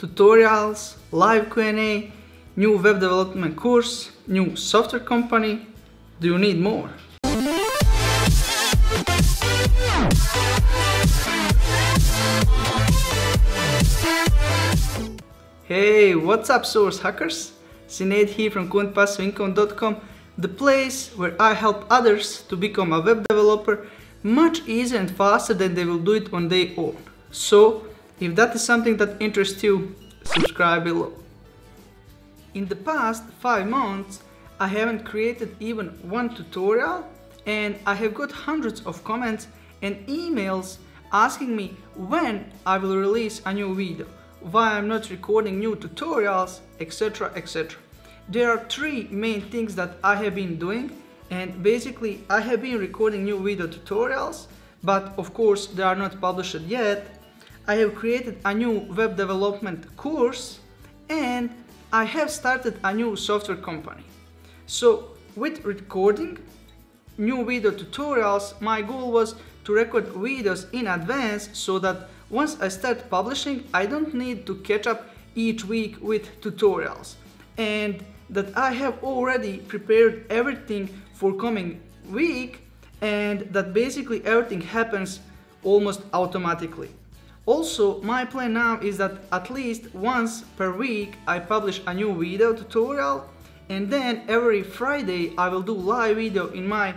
tutorials, live Q&A, new web development course, new software company. Do you need more? Hey, what's up Source Hackers? Sinead here from CodePassiveincome.com, the place where I help others to become a web developer much easier and faster than they will do it on their own. So, if that is something that interests you, subscribe below. In the past 5 months, I haven't created even one tutorial, and I have got hundreds of comments and emails asking me when I will release a new video, why I'm not recording new tutorials, etc. etc. There are 3 main things that I have been doing, and basically I have been recording new video tutorials, but of course they are not published yet. I have created a new web development course, and I have started a new software company. So with recording new video tutorials, my goal was to record videos in advance so that once I start publishing, I don't need to catch up each week with tutorials, and that I have already prepared everything for coming week, and that basically everything happens almost automatically. Also, my plan now is that at least once per week I publish a new video tutorial, and then every Friday I will do live video in my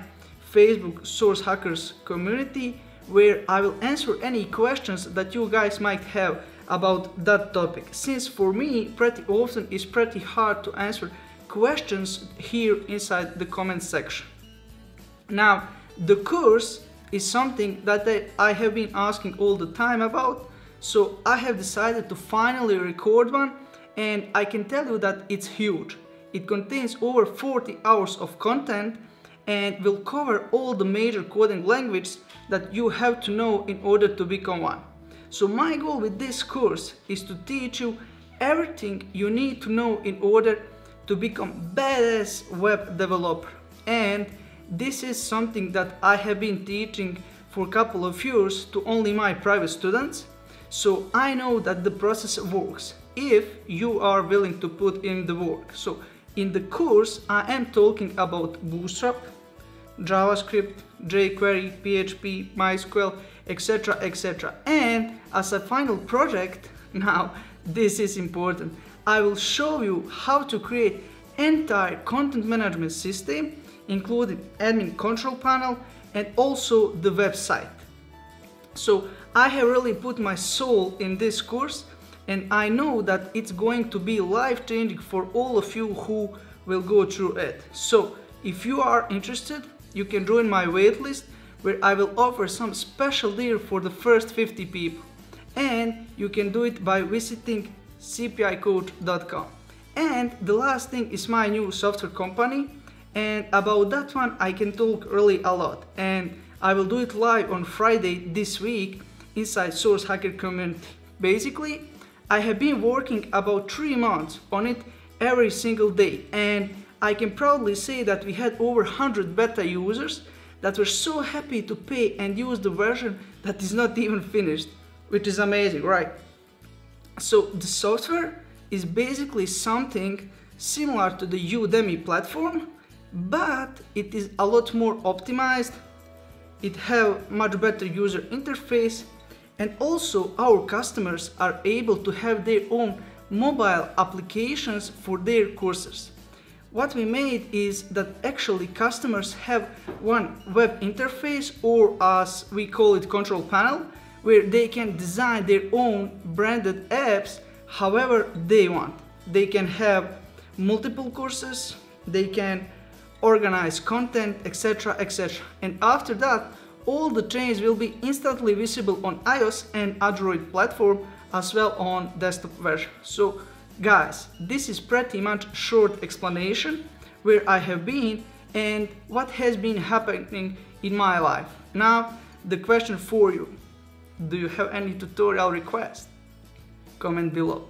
Facebook Source Hackers community, where I will answer any questions that you guys might have about that topic, since for me pretty often it's pretty hard to answer questions here inside the comment section. Now, the course is something that I have been asking all the time about, so I have decided to finally record one, and I can tell you that it's huge. It contains over 40 hours of content and will cover all the major coding languages that you have to know in order to become one. So my goal with this course is to teach you everything you need to know in order to become badass web developer. And this is something that I have been teaching for a couple of years to only my private students. So I know that the process works if you are willing to put in the work. So in the course I am talking about Bootstrap, JavaScript, jQuery, PHP, MySQL, etc. etc. And as a final project, now this is important, I will show you how to create entire content management system, including admin control panel and also the website. So I have really put my soul in this course, and I know that it's going to be life-changing for all of you who will go through it. So if you are interested, you can join my waitlist, where I will offer some special deal for the first 50 people. And you can do it by visiting cpicoach.com. And the last thing is my new software company, and about that one I can talk really a lot, and I will do it live on Friday this week inside Source Hacker community. Basically, I have been working about 3 months on it every single day, and I can proudly say that we had over 100 beta users that were so happy to pay and use the version that is not even finished, which is amazing, right? So the software is basically something similar to the Udemy platform, but it is a lot more optimized. It have much better user interface, and also our customers are able to have their own mobile applications for their courses. What we made is that actually customers have one web interface, or as we call it, control panel, where they can design their own branded apps however they want. They can have multiple courses, they can organize content, etc. etc. And after that, all the changes will be instantly visible on iOS and Android platform, as well on desktop version. So guys, this is pretty much short explanation where I have been and what has been happening in my life. Now the question for you: do you have any tutorial request? Comment below.